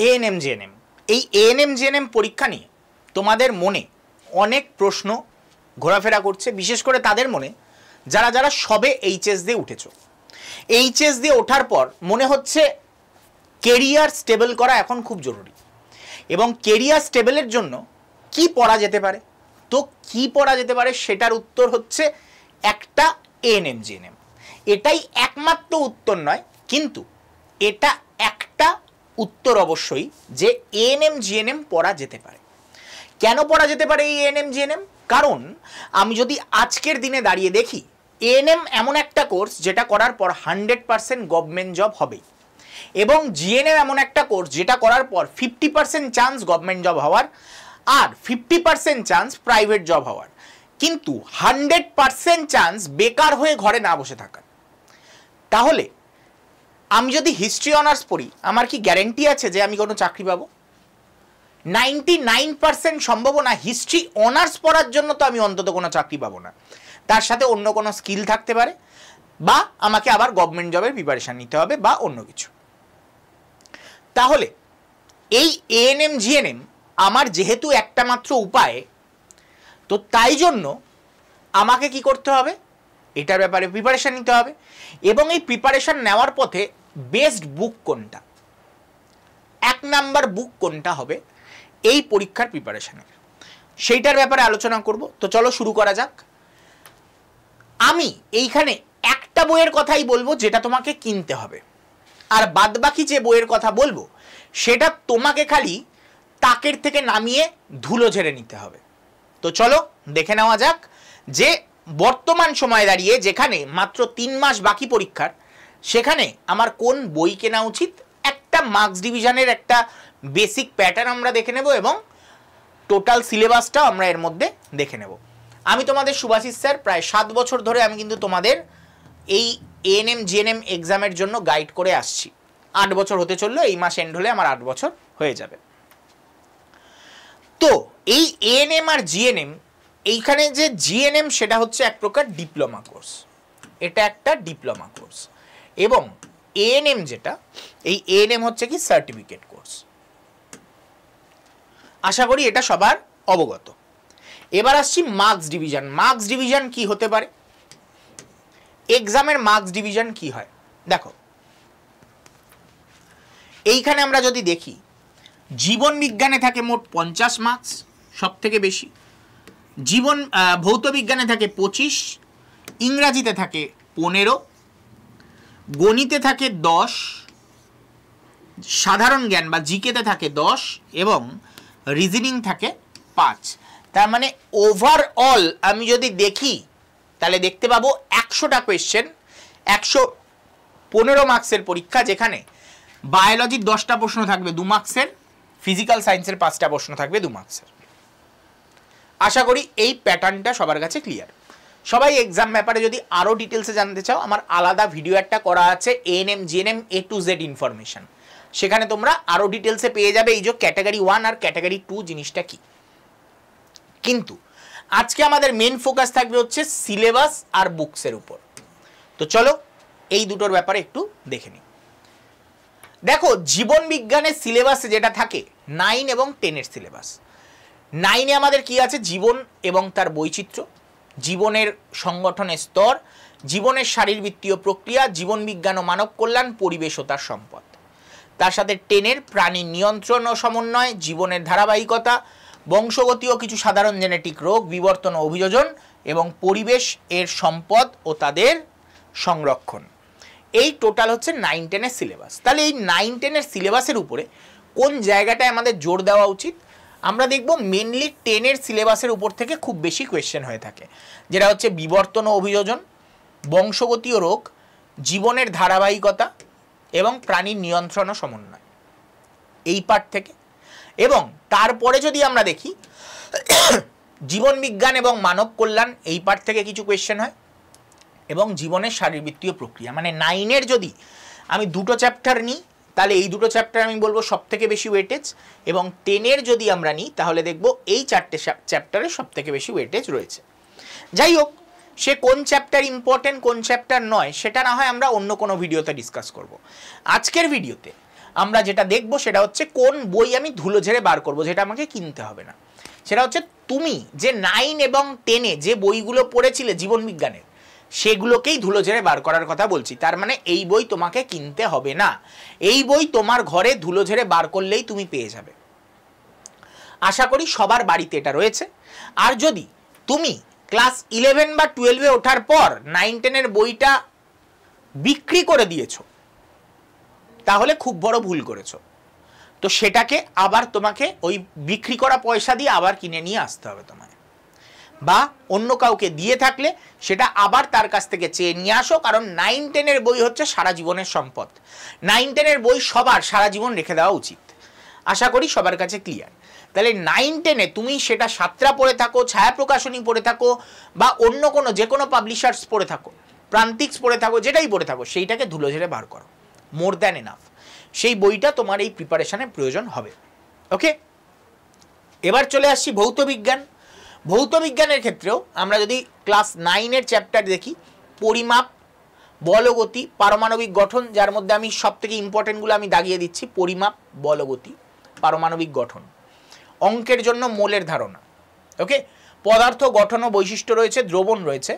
ANM GNM, এই ANM GNM পরীক্ষা নিয়ে তোমাদের মনে অনেক প্রশ্ন ঘোরাফেরা করছে, বিশেষ করে তাদের মনে যারা যারা সবে এইচএস দিয়ে উঠেছো। এইচএস দিয়ে ওঠার পর মনে হচ্ছে কেরিয়ার স্টেবল করা এখন খুব জরুরি, এবং কেরিয়ার স্টেবলের জন্য কি পড়া যেতে পারে। তো কি পড়া যেতে পারে সেটার উত্তর হচ্ছে একটা এএনএম জিএনএম। এটাই একমাত্র উত্তর নয়, কিন্তু এটা একটা উত্তর অবশ্যই যে এএনএম জিএনএম পড়া যেতে পারে। কেন পড়া যেতে পারে এই এএনএম জিএনএম? কারণ আমি যদি আজকের দিনে দাঁড়িয়ে দেখি, এএনএম এমন একটা কোর্স যেটা করার পর 100% গভর্নমেন্ট জব হবেই, এবং জিএনএম এমন একটা কোর্স যেটা করার পর 50% চান্স গভর্নমেন্ট জব হওয়ার আর 50% চান্স প্রাইভেট জব হওয়ার, কিন্তু 100% চান্স বেকার হয়ে ঘরে না বসে থাকার। তাহলে আমি যদি হিস্ট্রি অনার্স পড়ি, আমার কি গ্যারেন্টি আছে যে আমি কোনো চাকরি পাবো? 99% সম্ভাবনা হিস্ট্রি অনার্স পড়ার জন্য তো আমি অন্তত কোনো চাকরি পাবো না, তার সাথে অন্য কোনো স্কিল থাকতে পারে, বা আমাকে আবার গভর্নমেন্ট জবের প্রিপারেশন নিতে হবে বা অন্য কিছু। তাহলে এই এএনএম জিএনএম আমার যেহেতু একটা মাত্র উপায়, তো তাই জন্য আমাকে কি করতে হবে, এটার ব্যাপারে প্রিপারেশন নিতে হবে। এবং এই প্রিপারেশন নেওয়ার পথে বেস্ট বুক কোনটা, 1 নাম্বার বুক কোনটা হবে এই পরীক্ষার প্রিপারেশনের, সেইটার ব্যাপারে আলোচনা করব। তো চলো শুরু করা যাক। আমি এইখানে একটা বইয়ের কথাই বলবো যেটা তোমাকে কিনতে হবে, আর বাদবাকি যে বইয়ের কথা বলবো সেটা তোমাকে খালি তাকের থেকে নামিয়ে ধুলো ঝেড়ে নিতে হবে। তো চলো দেখে নেওয়া যাক যে বর্তমান সময়ে দাঁড়িয়ে যেখানে মাত্র 3 মাস বাকি পরীক্ষার, সেখানে আমার কোন বই কেনা উচিত। একটা মার্কস ডিভিশনের একটা বেসিক প্যাটার্ন আমরা দেখে নেব, এবং টোটাল সিলেবাসটাও আমরা এর মধ্যে দেখে নেব। আমি তোমাদের শুভাশিস স্যার, প্রায় 7 বছর ধরে আমি কিন্তু তোমাদের এই এএনএম জিএনএম এক্সামের জন্য গাইড করে আসছি। 8 বছর হতে চললো, এই মাস এন্ড হলে আমার 8 বছর হয়ে যাবে। তো এই এএনএম আর জিএনএম, এইখানে যে জিএনএম সেটা হচ্ছে এক প্রকার ডিপ্লোমা কোর্স, এটা একটা ডিপ্লোমা কোর্স, এবং এএনএম যেটা, এই এএনএম হচ্ছে কি সার্টিফিকেট কোর্স। আশা করি এটা সবার অবগত। এবার আসছি মার্কস ডিভিশন। মার্কস ডিভিশন কি হতে পারে, এক্সামের মার্কস ডিভিশন কি হয়। দেখো এইখানে আমরা যদি দেখি, জীবন বিজ্ঞানে থাকে মোট 50 মার্কস, সব থেকে বেশি। ভৌত বিজ্ঞানে থাকে 25, ইংরাজিতে থাকে 15, গণিতে থাকে 10, সাধারণ জ্ঞান বা জিকেতে থাকে 10, এবং রিজনিং থাকে 5। তার মানে ওভারঅল আমি যদি দেখি তাহলে দেখতে পাবো 100টা কোয়েশ্চেন, 115 মার্কসের পরীক্ষা, যেখানে বায়োলজির 10টা প্রশ্ন থাকবে 2 মার্কসের, ফিজিক্যাল সায়েন্সের 5টা প্রশ্ন থাকবে 2 মার্কসের। আশা করি এই প্যাটার্নটা সবার কাছে ক্লিয়ার। সবাই এক্সাম ব্যাপারে যদি আরও ডিটেলসে জানতে চাও, আমার আলাদা ভিডিও একটা করা আছে ANM GNM A to Z information, সেখানে তোমরা আরও ডিটেলসে পেয়ে যাবে এই যে ক্যাটাগরি 1 আর ক্যাটাগরি 2 জিনিসটা কি। কিন্তু আজকে আমাদের মেন ফোকাস থাকবে হচ্ছে সিলেবাস আর বুকসের উপর। তো চলো এই দুটোর ব্যাপারে একটু দেখে নিই। দেখো জীবন বিজ্ঞানের সিলেবাসে যেটা থাকে 9 এবং 10-এর সিলেবাস। 9-এ আমাদের কি আছে, জীবন এবং তার বৈচিত্র্য, জীবনের সংগঠনের স্তর, জীবনের শারীরবৃত্তীয় প্রক্রিয়া, জীবন বিজ্ঞান ও মানব কল্যাণ, পরিবেশ ও তার সম্পদ। তার সাথে 10-এর প্রাণীর নিয়ন্ত্রণ ও সমন্বয়, জীবনের ধারাবাহিকতা, বংশগতি ও কিছু সাধারণ জেনেটিক রোগ, বিবর্তন ও অভিযোজন, এবং পরিবেশ এর সম্পদ ও তাদের সংরক্ষণ। এই টোটাল হচ্ছে 9-10-এর সিলেবাস। তাহলে এই 9-10-এর সিলেবাসের উপরে কোন জায়গাটায় আমাদের জোর দেওয়া উচিত, আমরা দেখব মেনলি 10-এর সিলেবাসের উপর থেকে খুব বেশি কোয়েশ্চেন হয়ে থাকে, যেটা হচ্ছে বিবর্তন ও অভিযোজন, বংশগতি ও রোগ, জীবনের ধারাবাহিকতা, এবং প্রাণীর নিয়ন্ত্রণ ও সমন্বয়, এই পার্ট থেকে। এবং তারপরে যদি আমরা দেখি জীবন বিজ্ঞান এবং মানব কল্যাণ, এই পার্ট থেকে কিছু কোয়েশ্চেন হয়, এবং জীবনের শারীরবৃত্তীয় প্রক্রিয়া। মানে 9-এর যদি আমি 2টো চ্যাপ্টার নিই তাহলে এই 2টো চ্যাপ্টার আমি বলবো সব থেকে বেশি ওয়েটেজ, এবং 10-এর যদি আমরা নিই তাহলে দেখব এই 4টে চ্যাপ্টারে সব থেকে বেশি ওয়েটেজ রয়েছে। যাই হোক, সে কোন চ্যাপ্টার ইম্পর্টেন্ট কোন চ্যাপ্টার নয় সেটা না হয় আমরা অন্য কোনো ভিডিওতে ডিসকাস করব। আজকের ভিডিওতে আমরা যেটা দেখব সেটা হচ্ছে কোন বই আমি ধুলো ঝেড়ে বার করব, যেটা আমাকে কিনতে হবে না। সেটা হচ্ছে তুমি যে 9 এবং 10-এ যে বইগুলো পড়েছিলে জীবন বিজ্ঞানের, সেগুলোকেই ধুলো ঝেড়ে বার করার কথা বলছি। তার মানে এই বই তোমাকে কিনতে হবে না, এই বই তোমার ঘরে ধুলো ঝেড়ে বার করলেই তুমি পেয়ে যাবে। আশা করি সবার বাড়িতে এটা রয়েছে। আর যদি তুমি ক্লাস 11 বা 12-এ ওঠার পর 9-10-এর বইটা বিক্রি করে দিয়েছো, তাহলে খুব বড় ভুল করেছো। তো সেটাকে আবার তোমাকে ওই বিক্রি করা পয়সা দিয়ে আবার কিনে নিয়ে আসতে হবে তোমায়, বা অন্য কাউকে দিয়ে থাকলে সেটা আবার তার কাছ থেকে চেয়ে নিয়ে আসো। কারণ 9-10-এর বই হচ্ছে সারা জীবনের সম্পদ। 9-10-এর বই সবার সারা জীবন রেখে দেওয়া উচিত। আশা করি সবার কাছে ক্লিয়ার। তাহলে 9-10-এ তুমি সেটা সাতরা পড়ে থাকো, ছায়া প্রকাশনী পড়ে থাকো, বা অন্য কোনো যে কোনো পাবলিশার্স পড়ে থাকো, প্রান্তিক্স পড়ে থাকো, যেটাই পড়ে থাকো, সেইটাকে ধুলো ঝেড়ে বার করো। More than enough. সেই বইটা তোমার এই প্রিপারেশনে প্রয়োজন হবে। ওকে, এবার চলে আসছি ভৌত বিজ্ঞান। ভৌত বিজ্ঞানের ক্ষেত্রেও আমরা যদি ক্লাস 9-এর চ্যাপ্টার দেখি, পরিমাপ, বলগতি, পারমাণবিক গঠন, যার মধ্যে আমি সব থেকে ইম্পর্টেন্টগুলো আমি দাগিয়ে দিচ্ছি, পরিমাপ, বলগতি, পারমাণবিক গঠন। অঙ্কের জন্য মোলের ধারণা। ওকে, পদার্থ গঠন ও বৈশিষ্ট্য রয়েছে, দ্রবণ রয়েছে,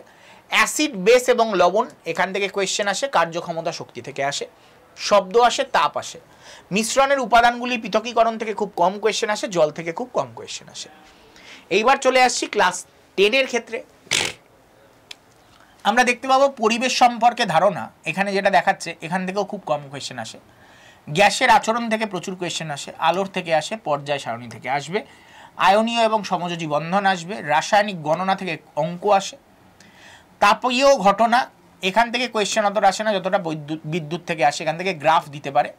অ্যাসিড, বেস এবং লবণ, এখান থেকে কোয়েশ্চেন আসে, কার্যক্ষমতা শক্তি থেকে আসে, শব্দ আসে, তাপ আসে। মিশ্রণের উপাদানগুলি পৃথকীকরণ থেকে খুব কম কোয়েশ্চেন আসে, জল থেকে খুব কম কোয়েশ্চেন আসে। এইবার চলে আসছি ক্লাস 10-এর ক্ষেত্রে। আমরা দেখতে পাবো পরিবেশ সম্পর্কে ধারণা, এখানে যেটা দেখাচ্ছে এখান থেকেও খুব কম কোয়েশ্চেন আসে। গ্যাসের আচরণ থেকে প্রচুর কোয়েশ্চেন আসে, আলোর থেকে আসে, পর্যায় সারণী থেকে আসবে, আয়নীয় এবং সমযোজী বন্ধন আসবে, রাসায়নিক গণনা থেকে অঙ্ক আসে, তাপীয় ঘটনা, এখান থেকে কোয়েশ্চেন অতটা আসে না যতটা বিদ্যুৎ থেকে আসে, এখান থেকে গ্রাফ দিতে পারে।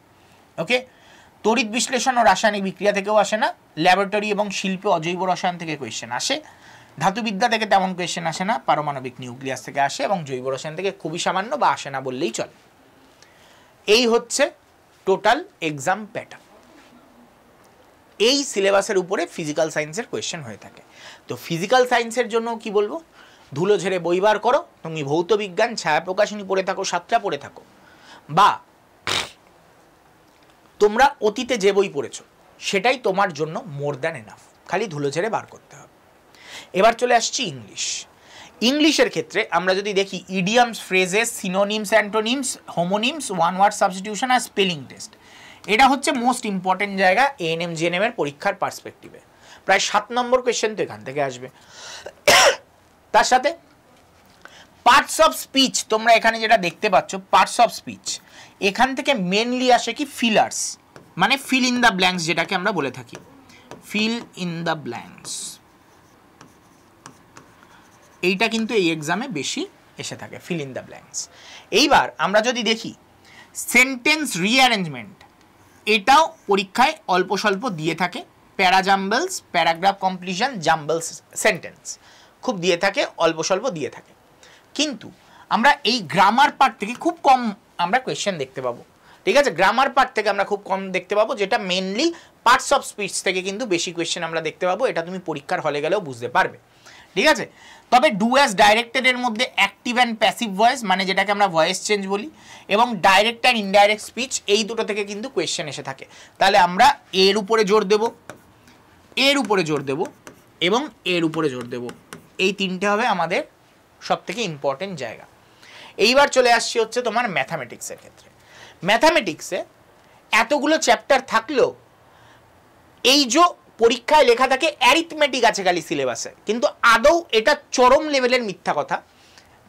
ওকে, তড়িৎ বিশ্লেষণ ও রাসায়নিক বিক্রিয়া থেকেও আসে না, ল্যাবরেটরি এবং শিল্পে অজৈব রসায়ন থেকে কোয়েশ্চেন আসে, ধাতুবিদ্যা থেকে তেমন কোয়েশ্চেন আসে না, পারমাণবিক নিউক্লিয়াস থেকে আসে, এবং জৈব রসায়ন থেকে খুবই সামান্য বা আসে না বললেই চলে। এই হচ্ছে টোটাল এক্সাম প্যাটার্ন। এই সিলেবাসের উপরে ফিজিক্যাল সায়েন্সের কোয়েশ্চেন হয়ে থাকে। তো ফিজিক্যাল সায়েন্সের জন্য কি বলবো, ধুলো ঝেড়ে বই বার করো। তুমি ভৌত বিজ্ঞান, ছায়া প্রকাশনী পড়ে থাকো, সাতটা পড়ে থাকো, বা তোমরা অতীতে যে বই পড়েছো সেটাই তোমার জন্য মোর দ্যান এনাফ, খালি ধুলো ঝেড়ে বার করতে হবে। এবার চলে আসছি ইংলিশ। ইংলিশের ক্ষেত্রে আমরা যদি দেখি idioms, phrases, synonyms, antonyms, homonyms, one word substitution আর স্পেলিং টেস্ট, এটা হচ্ছে মোস্ট ইম্পর্টেন্ট জায়গা এএনএম জিএনএম এর পরীক্ষার পার্সপেক্টিভে। প্রায় 7 নম্বর কোয়েশ্চেন তো এখান থেকে আসবে। তার সাথে পার্টস অফ স্পিচ, তোমরা এখানে যেটা দেখতে পাচ্ছ পার্টস অফ স্পিচ, এখান থেকে মেনলি আসে কি ফিলার্স, মানে ফিল ইন দ্য ব্ল্যাঙ্কস, যেটাকে আমরা বলে থাকি ফিল ইন দ্য ব্ল্যাঙ্কস। এইটা কিন্তু এই এক্সামে বেশি এসে থাকে, ফিল ইন দ্য ব্ল্যাঙ্কস। এইবার আমরা যদি দেখি সেন্টেন্স রিঅ্যারেঞ্জমেন্ট, এটাও পরীক্ষায় অল্প স্বল্প দিয়ে থাকে, প্যারাজাম্বলস, প্যারাগ্রাফ কমপ্লিশন, জাম্বলস সেন্টেন্স খুব দিয়ে থাকে, অল্প স্বল্প দিয়ে থাকে। কিন্তু আমরা এই গ্রামার পার্ট থেকে খুব কম আমরা কোয়েশ্চেন দেখতে পাবো। ঠিক আছে, গ্রামার পার্ট থেকে আমরা খুব কম দেখতে পাবো, যেটা মেনলি পার্টস অফ স্পিচ থেকে কিন্তু বেশি কোয়েশ্চেন আমরা দেখতে পাবো। এটা তুমি পরীক্ষার হলে গেলেও বুঝতে পারবে। ঠিক আছে, তবে ডু অ্যাজ ডাইরেক্টেড এর মধ্যে অ্যাক্টিভ অ্যান্ড প্যাসিভ ভয়েস, মানে যেটাকে আমরা ভয়েস চেঞ্জ বলি, এবং ডাইরেক্ট অ্যান্ড ইনডাইরেক্ট স্পিচ, এই দুটো থেকে কিন্তু কোয়েশ্চেন এসে থাকে। তাহলে আমরা এর উপরে জোর দেব, এর উপরে জোর দেব, এবং এর উপরে জোর দেব। এই তিনটে হবে আমাদের সব থেকে ইম্পর্টেন্ট জায়গা। এইবার চলে আসছি হচ্ছে তোমার ম্যাথামেটিক্সের ক্ষেত্রে। ম্যাথামেটিক্সে এতগুলো চ্যাপ্টার থাকলেও এই যে পরীক্ষায় লেখা থাকে অ্যারিথমেটিক আছে খালি সিলেবাসে, কিন্তু আদৌ এটা চরম লেভেলের মিথ্যা কথা।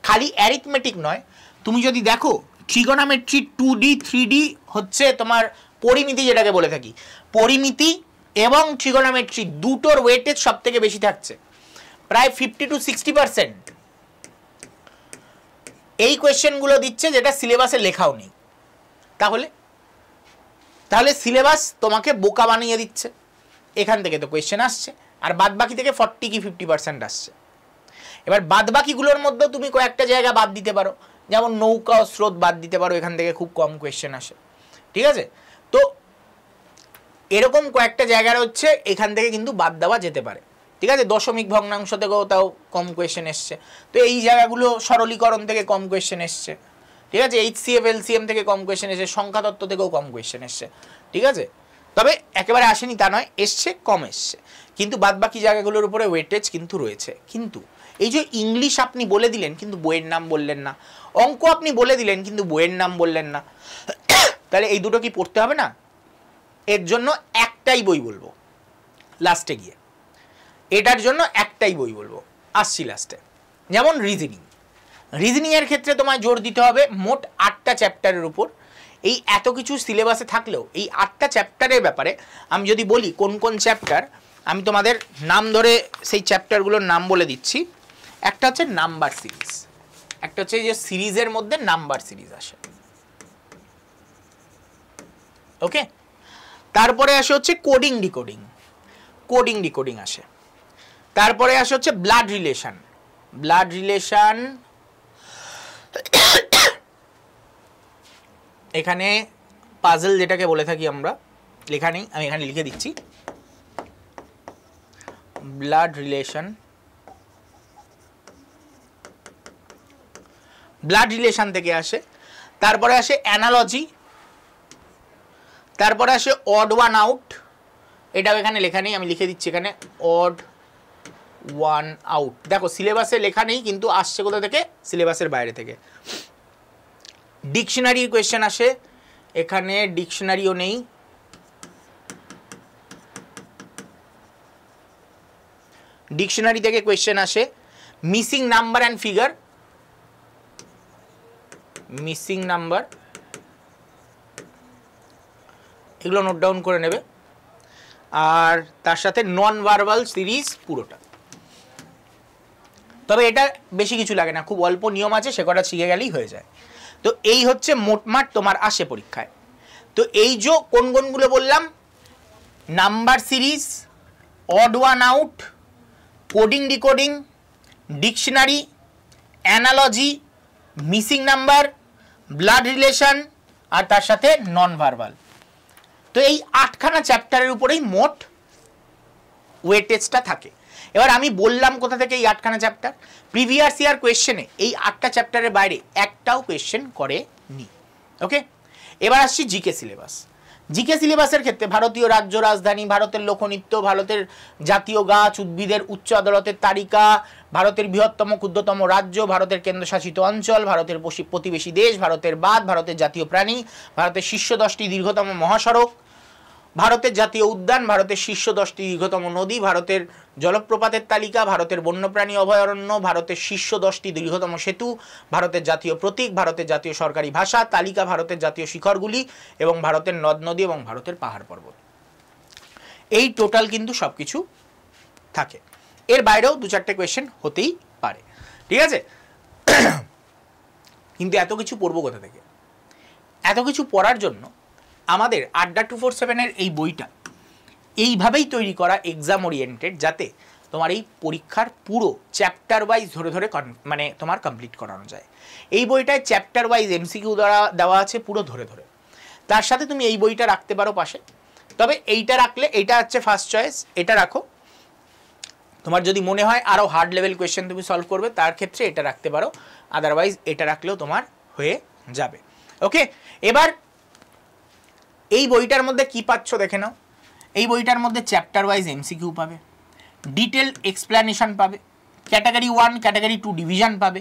খালি অ্যারিথমেটিক নয়, তুমি যদি দেখো ট্রিগোনোমেট্রি 2D 3D হচ্ছে তোমার পরিমিতি, যেটাকে বলে থাকি পরিমিতি এবং ট্রিগোনোমেট্রি দুটোর ওয়েটেজ সব থেকে বেশি থাকছে, প্রায় 50 to 60%। এই কোয়েশ্চেনগুলো দিচ্ছে যেটা সিলেবাসে লেখাও নেই। তাহলে সিলেবাস তোমাকে বোকা বানিয়ে দিচ্ছে। এখান থেকে তো কোয়েশ্চেন আসছে, আর বাদবাকি থেকে 40 কি 50% আসছে। এবার বাদবাকিগুলোর মধ্যেও তুমি কয়েকটা জায়গা বাদ দিতে পারো, যেমন নৌকা ও স্রোত বাদ দিতে পারো, এখান থেকে খুব কম কোয়েশ্চেন আসে। ঠিক আছে, তো এরকম কয়েকটা জায়গা হচ্ছে এখান থেকে কিন্তু বাদ দেওয়া যেতে পারে। ঠিক আছে, দশমিক ভগ্নাংশ থেকেও তাও কম কোয়েশ্চেন এসছে, তো এই জায়গাগুলো সরলীকরণ থেকে কম কোয়েশ্চেন এসছে। ঠিক আছে, HCF LCM থেকে কম কোয়েশ্চেন এসে, সংখ্যাতত্ত্ব থেকেও কম কোয়েশ্চেন এসছে, ঠিক আছে। তবে একেবারে আসেনি তা নয়, এসছে, কম এসছে, কিন্তু বাদ বাকি জায়গাগুলোর উপরে ওয়েটেজ কিন্তু রয়েছে। কিন্তু এই যে ইংলিশ আপনি বলে দিলেন কিন্তু বইয়ের নাম বললেন না, অঙ্ক আপনি বলে দিলেন কিন্তু বইয়ের নাম বললেন না, তাহলে এই দুটো কি পড়তে হবে না? এর জন্য একটাই বই বলবো লাস্টে গিয়ে, এটার জন্য একটাই বই বলবো, আসছি লাস্টে। যেমন রিজনিংয়ের ক্ষেত্রে তোমায় জোর দিতে হবে মোট 8টা চ্যাপ্টারের উপর। এই এত কিছু সিলেবাসে থাকলেও এই 8টা চ্যাপ্টারের ব্যাপারে আমি যদি বলি কোন কোন চ্যাপ্টার, আমি তোমাদের নাম ধরে সেই চ্যাপ্টারগুলোর নাম বলে দিচ্ছি। একটা হচ্ছে নাম্বার সিরিজ, একটা হচ্ছে যে সিরিজের মধ্যে নাম্বার সিরিজ আসে, ওকে। তারপরে আসে হচ্ছে কোডিং ডিকোডিং আসে। তারপরে আসে হচ্ছে ব্লাড রিলেশন, এখানে পাজল যেটাকে বলে থাকি আমরা, লেখা নেই, আমি এখানে লিখে দিচ্ছি, ব্লাড রিলেশন থেকে আসে। তারপরে আসে অ্যানালজি, তারপরে আসে অড ওয়ান আউট, এটাও এখানে লেখা নেই, আমি লিখে দিচ্ছি এখানে অড ওয়ান আউট। দেখো সিলেবাসে লেখা নেই কিন্তু আসছে কোথা থেকে? সিলেবাসের বাইরে থেকে। ডিকশনারির কোয়েশ্চেন আসে, এখানে ডিকশনারিও নেই। ডিকশনারি থেকে কোয়েশ্চেন আসে মিসিং নাম্বার অ্যান্ড ফিগার, এগুলো নোট ডাউন করে নেবে। আর তার সাথে নন ভার্বাল সিরিজ পুরোটা। তবে এটা বেশি কিছু লাগে না, খুব অল্প নিয়ম আছে, সে কটা শিখে গেলেই হয়ে যায়। তো এই হচ্ছে মোটমাট তোমার আসে পরীক্ষায়। তো এই যে কোন কোনগুলো বললাম, number series, odd one out, coding decoding, dictionary, analogy, missing number, blood relation আর তার সাথে নন ভার্বাল। তো এই 8খানা চ্যাপ্টারের উপরেই মোট ওয়েটেজটা থাকে। এবার আমি বললাম কোথা থেকে এই 8খানা চ্যাপ্টার, প্রিভিয়াস ইয়ার কোয়েশ্চেনে এই 8টা চ্যাপ্টারের বাইরে একটাও কোয়েশ্চেন করেনি, ওকে। এবার আসছি জিকে সিলেবাসের ক্ষেত্রে ভারতীয় রাজ্য রাজধানী, ভারতের লোকনৃত্য, ভারতের জাতীয় গাছ, উদ্ভিদের উচ্চ আদালতের তালিকা, ভারতের বৃহত্তম ক্ষুদ্রতম রাজ্য, ভারতের কেন্দ্রশাসিত অঞ্চল, ভারতের প্রতিবেশী দেশ, ভারতের বাঁধ, ভারতের জাতীয় প্রাণী, ভারতের শীর্ষ 10টি দীর্ঘতম মহাসড়ক, ভারতের জাতীয় উদ্যান, ভারতের শীর্ষ 10টি দীর্ঘতম নদী, ভারতের জলপ্রপাতের তালিকা, ভারতের বন্যপ্রাণী অভয়ারণ্য, ভারতের শীর্ষ 10টি দীর্ঘতম সেতু, ভারতের জাতীয় প্রতীক, ভারতের জাতীয় সরকারি ভাষা তালিকা, ভারতের জাতীয় শিখরগুলি এবং ভারতের নদ নদী এবং ভারতের পাহাড় পর্বত। এই টোটাল কিন্তু সব কিছু থাকে। এর বাইরেও 2-4টে কোয়েশ্চেন হতেই পারে, ঠিক আছে। কিন্তু এত কিছু পড়বো কোথা থেকে? এত কিছু পড়ার জন্য আমাদের আড্ডা 247-এর এই বইটা এইভাবেই তৈরি করা, এক্সাম ওরিয়েন্টেড, যাতে তোমার এই পরীক্ষার পুরো চ্যাপ্টার ওয়াইজ ধরে ধরে মানে তোমার কমপ্লিট করানো যায়। এই বইটায় চ্যাপ্টার ওয়াইজ এমসিকিউ দ্বারা দেওয়া আছে পুরো ধরে ধরে। তার সাথে তুমি এই বইটা রাখতে পারো পাশে, তবে এইটা রাখলে, এইটা হচ্ছে ফার্স্ট চয়েস, এটা রাখো। তোমার যদি মনে হয় আরও হার্ড লেভেল কোয়েশ্চেন তুমি সলভ করবে, তার ক্ষেত্রে এটা রাখতে পারো, আদারওয়াইজ এটা রাখলেও তোমার হয়ে যাবে, ওকে। এবার এই বইটার মধ্যে কি পাচ্ছ দেখে নাও। এই বইটার মধ্যে চ্যাপ্টার ওয়াইজ এমসিকিউ পাবে, ডিটেল এক্সপ্লেনেশন পাবে, ক্যাটাগরি 1 ক্যাটাগরি 2 ডিভিশন পাবে,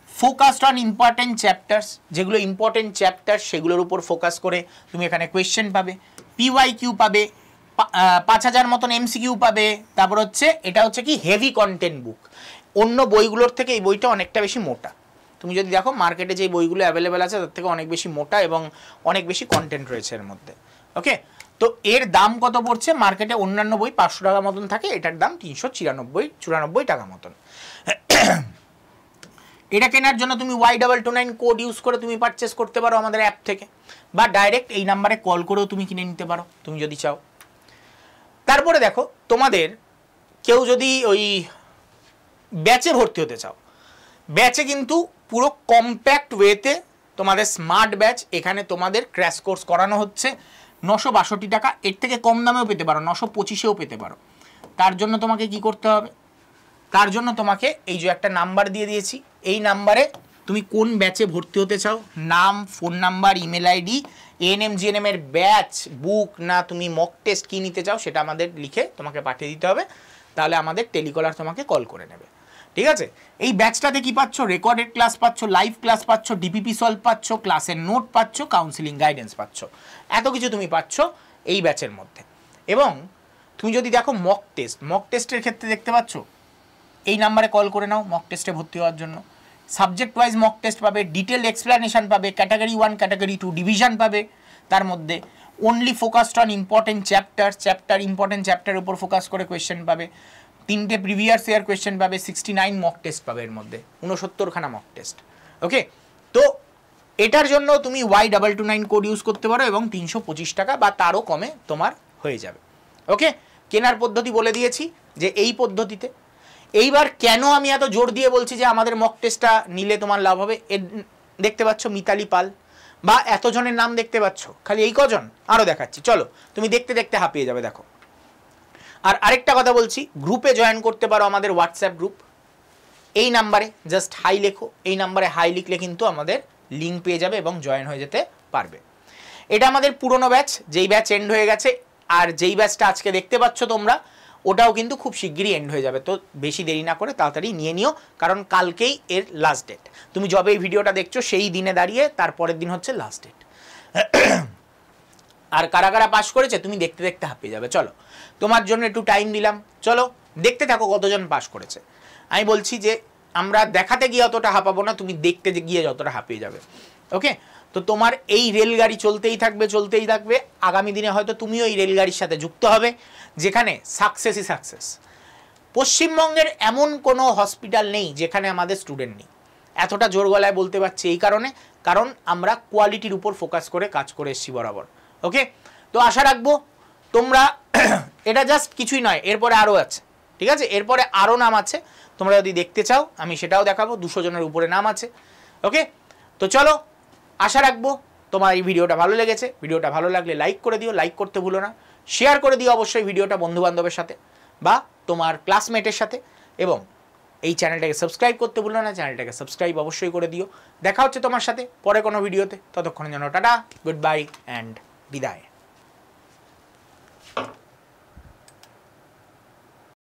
ফোকাসড অন ইম্পর্টেন্ট চ্যাপ্টার্স, যেগুলো ইম্পর্টেন্ট চ্যাপ্টার সেগুলোর উপর ফোকাস করে তুমি এখানে কোয়েশ্চেন পাবে, পিওয়াইকিউ পাবে, 5000 মতন এমসিকিউ পাবে। তারপর হচ্ছে এটা হচ্ছে কি হেভি কন্টেন্ট বুক, অন্য বইগুলোর থেকে এই বইটা অনেকটা বেশি মোটা। তুমি যদি দেখো মার্কেটে যে বইগুলো অ্যাভেলেবেল আছে তার থেকে অনেক বেশি মোটা এবং অনেক বেশি কন্টেন্ট রয়েছে এর মধ্যে, ওকে। তো এর দাম কত পড়ছে? মার্কেটে অন্যান্য বই 500 টাকা মতন থাকে, এটার দাম 394 টাকা মতন। এটা কেনার জন্য তুমি Y229 কোড ইউজ করে তুমি পারচেস করতে পারো আমাদের অ্যাপ থেকে, বা ডাইরেক্ট এই নাম্বারে কল করেও তুমি কিনে নিতে পারো তুমি যদি চাও। তারপরে দেখো, তোমাদের কেউ যদি ওই ব্যাচে ভর্তি হতে চাও, ব্যাচে কিন্তু পুরো কম্প্যাক্ট ওয়েতে তোমাদের স্মার্ট ব্যাচ, এখানে তোমাদের ক্র্যাশ কোর্স করানো হচ্ছে 962 টাকা। এর থেকে কম দামেও পেতে পারো, 925-এও পেতে পারো। তার জন্য তোমাকে কি করতে হবে? তার জন্য তোমাকে এই যে একটা নাম্বার দিয়ে দিয়েছি, এই নাম্বারে তুমি কোন ব্যাচে ভর্তি হতে চাও, নাম, phone number, email ID, ANM GNM এর ব্যাচ, বুক, না তুমি মক টেস্ট কী নিতে চাও সেটা আমাদের লিখে তোমাকে পাঠিয়ে দিতে হবে, তাহলে আমাদের টেলিকলার তোমাকে কল করে নেবে। ঠিক আছে, এই ব্যাচটাতে কি পাচ্ছ, রেকর্ডেড ক্লাস পাচ্ছ, লাইভ ক্লাস পাচ্ছ, ডিপিপি সলভ পাচ্ছ, ক্লাসের নোট পাচ্ছ, কাউন্সিলিং গাইডেন্স পাচ্ছ, এত কিছু তুমি পাচ্ছ এই ব্যাচের মধ্যে। এবং তুমি যদি দেখো মক টেস্টের ক্ষেত্রে দেখতে পাচ্ছ এই নাম্বারে কল করে নাও মক টেস্টে ভর্তি হওয়ার জন্য। সাবজেক্ট ওয়াইজ মক টেস্ট পাবে, ডিটেল এক্সপ্লেনেশন পাবে, ক্যাটাগরি 1 ক্যাটাগরি 2 ডিভিশন পাবে, তার মধ্যে only focused on important important চ্যাপ্টারের উপর ফোকাস করে কোয়েশ্চেন পাবে, 3টে প্রিভিয়াস ইয়ার কোয়েশ্চেন পাবে, 69 মক টেস্ট পাবে, এর মধ্যে 69খানা মক টেস্ট। ওকে, তো এটার জন্য তুমি Y229 কোড ইউজ করতে পারো এবং 325 টাকা বা তারও কমে তোমার হয়ে যাবে। ওকে, কেনার পদ্ধতি বলে দিয়েছি যে এই পদ্ধতিতে। এইবার কেন আমি এত জোর দিয়ে বলছি যে আমাদের মক টেস্টটা নিলে তোমার লাভ হবে, দেখতে পাচ্ছ মিতালি পাল বা এতজনের নাম দেখতে পাচ্ছ, খালি এই কজন, আরও দেখাচ্ছি, চলো তুমি দেখতে দেখতে হাঁপিয়ে যাবে। দেখো, আর আরেকটা কথা বলছি, গ্রুপে জয়েন করতে পারো আমাদের হোয়াটসঅ্যাপ গ্রুপ, এই নাম্বারে জাস্ট হাই লেখো, এই নাম্বারে হাই লিখলে কিন্তু আমাদের লিঙ্ক পেয়ে যাবে এবং জয়েন হয়ে যেতে পারবে। এটা আমাদের পুরনো ব্যাচ, যেই ব্যাচ এন্ড হয়ে গেছে, আর যেই ব্যাচটা আজকে দেখতে পাচ্ছ তোমরা ওটাও কিন্তু খুব শিগগিরই এন্ড হয়ে যাবে। তো বেশি দেরি না করে তাড়াতাড়ি নিয়ে নিও, কারণ কালকেই এর লাস্ট ডেট। তুমি যবে এই ভিডিওটা দেখছো সেই দিনে দাঁড়িয়ে তারপরের দিন হচ্ছে লাস্ট ডেট। আর কারা কারা পাস করেছে তুমি দেখতে দেখতে হাঁপিয়ে যাবে। চলো, তোমার জন্য একটু টাইম দিলাম, চলো দেখতে থাকো কতজন পাস করেছে। আমি বলছি যে আমরা দেখাতে গিয়ে অতটা হাঁপাবো না, তুমি দেখতে গিয়ে যতটা হাঁপিয়ে যাবে। ওকে, তো তোমার এই রেলগাড়ি চলতেই থাকবে। আগামী দিনে হয়তো তুমিও এই রেলগাড়ির সাথে যুক্ত হবে, যেখানে সাকসেসই সাকসেস। পশ্চিমবঙ্গের এমন কোনো হসপিটাল নেই যেখানে আমাদের স্টুডেন্ট নেই। এতটা জোর গলায় বলতে পারছি এই কারণে, কারণ আমরা কোয়ালিটির উপর ফোকাস করে কাজ করে এসেছি বরাবর। ওকে, তো আশা রাখবো তোমরা, এটা জাস্ট কিছুই নয়, এরপরে আরও আছে। ঠিক আছে, এরপরে আরও নাম আছে, তোমরা যদি দেখতে চাও আমি সেটাও দেখাবো, 200 জনের উপরে নাম আছে। ওকে, তো চলো, আশা রাখবো তোমার এই ভিডিওটা ভালো লেগেছে। ভিডিওটা ভালো লাগলে লাইক করে দিও, লাইক করতে ভুলো না, শেয়ার করে দিও অবশ্যই ভিডিওটা বন্ধুবান্ধবের সাথে বা তোমার ক্লাসমেটের সাথে, এবং এই চ্যানেলটাকে সাবস্ক্রাইব করতে ভুলো না, চ্যানেলটাকে সাবস্ক্রাইব অবশ্যই করে দিও। দেখা হচ্ছে তোমার সাথে পরে কোনো ভিডিওতে, ততক্ষণের জন্য টাটা, গুড বাই অ্যান্ড বিদায়।